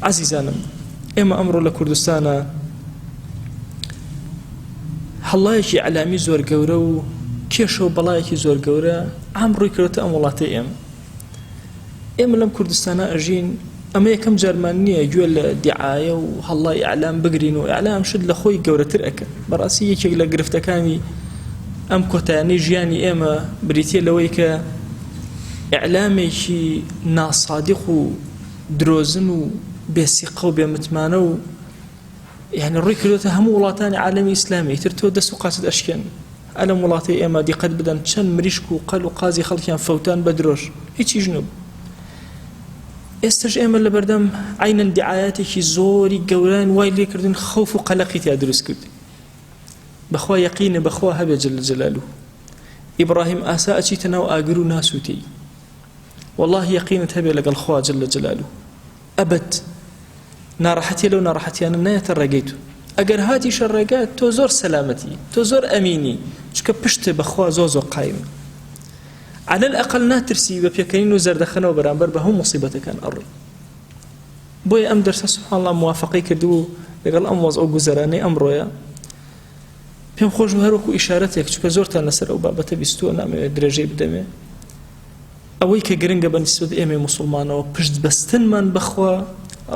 عزیزانم ئێمە ئەمڕۆ لە کوردستانە هەڵایەکی ئەعلامی زۆر گەورە و کێشە و بەڵایەکی زۆر گەورە ئەم ڕووی کردوتە ئەم وڵاتەی ئێمە لەم کوردستانە ئەژین ئەمە یەکەم جارمان نییە گوێ لە دیعایە و هەڵای ئەعلام بگرین و ئەعلام شت لە خۆی گەورەتر ئەکە بەڕاستی یەکێک لە گرفتەکانی ئەم کۆتایانەی ژیانی ئێمە بریتیە لەوەی کە ئیعلامێکی ناسادق و درۆزن و بێسیقە و بێمتمانە و یعنی ڕووی کردوتە هەموو وڵاتانی عالەمی ئیسلامی تر تۆ دەست و قاچت ئەشکێن ئەلەم وڵاتی ئێمە دیقەت بدەن چەند مریشک و قەل و قازی خەڵکیان فەوتان بە درۆژ هیچیش نەبوو ئێستش ئێمە لە بەردەم عینەن دیعایاتێکی زۆری گەوران وای لێکردن خەوف و قەلەقی تیا دروست کرد بەخوا یەقینە بەخوا هەبێ جل جەلالوه ئیبراهیم ئاسا ئەچیتە ناو ئاگر و ناسووتی والله یەقینت هەبێ لەگەڵ خوا جل جەلالوه ئەبەد ناڕەحەتی لەو ناڕەحەتیانە نایەتە ڕێگەیت ئەگەر هاتیشە ڕێگات تۆ زۆر سەلامەتی تۆ زۆر ئەمینی چکە پشتێ بەخوا زۆ قایم على الأقل ناترسی بە پێکەنین و زەردەخەنەوە بەرامبەر بە هەموو مصیبەتەکان ئەڕێ بۆیە ئەم دەرسە سبحان الله موافقەی کردو لەگەڵ ئەم وەزع و گوزەرانەی ئەمڕۆیە پێم خۆش بوو هەروەکو ئیشارەتێک چکە زۆرتان لەسەر ئەو بابەتە بیستووە نامەوێت درێژەی بدەمێ ئەوەی کە گرنگە بە نیسبەت ئێمە موسڵمانەوە پشت بەستنمان بەخوا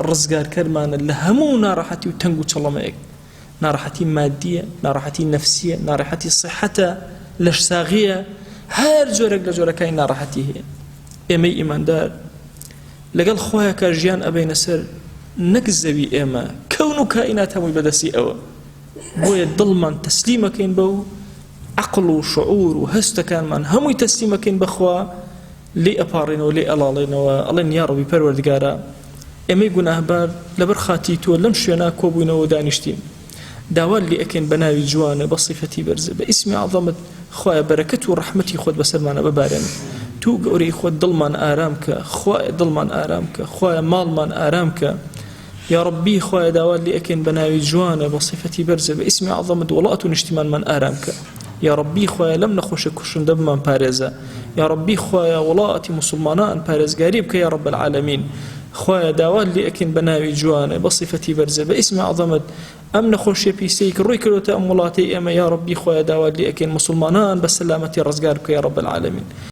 ڕزگارکەرمانە لە هەموو ناڕەحەتی و تەنگ و چەڵەمەیەک ناڕەحەتی مادیە ناڕەحەتی نەفسیە ناڕەحەتی صحەتە لەش ساغیە هەر جۆرێک لە جۆرەکانی ناڕەحەتی هەیە ئێمەی ئیماندار لەگەڵ خۆیە کە ژیان ئەبەینە سەر نەک زەوی ئێمە کەون و کائینات هەمووی بەدەستی ئەوە بۆیە دڵمان تەسلیمەکەین بەو عەقڵ و شعور و هەستەکانمان هەمووی تەسلیمەکەین بەخوا لێ ئەپاڕێنەوە لێ ئەڵاڵێنەوە ئەڵێن یا ڕەبی پەروەردگارە ئێمەی گوناهبار لەبەر خاتی تۆ لەم شوێنە کۆبووینەوە دانیشتین داوات لێ ئەکەین بە ناوی جوانە بە صیفەتی بەرزە بە ئیسمی عەظەمت خوایە بەرەکەت و ڕەحمەتی خۆت بەسەرمانە ببارێن تو گەورەی خۆت دڵمان ئارام کە خوایە دڵمان ئارام کە خوایە ماڵمان ئارام کە یا ربی خوایە داوات لێ ئەکەین بە ناوی جوانە بە صیفەتی بەرزە بە ئیسمی عەظەمت وڵات و نیشتیمانمان ئارام کە یا ربی خوایە لەم نەخۆشە کوشندە بمان پارێزە یا ربی خوایە وڵاتی موسڵمانان پارێزگاری بکە یا رب العالمین خوایە داوات لێ ئەکەین بە ناوی جوانە بە صیفەتی بەرزە بە ئیسمی عەظەمت ئەم نەخۆشیە پیسەی کە ڕووی کردوتە ئەم وڵاتی ئێمە یا ربی خوایە داوات لێ ئەکەین موسڵمانان بە سەلامەتی ڕزگار بکە یا رب العالمین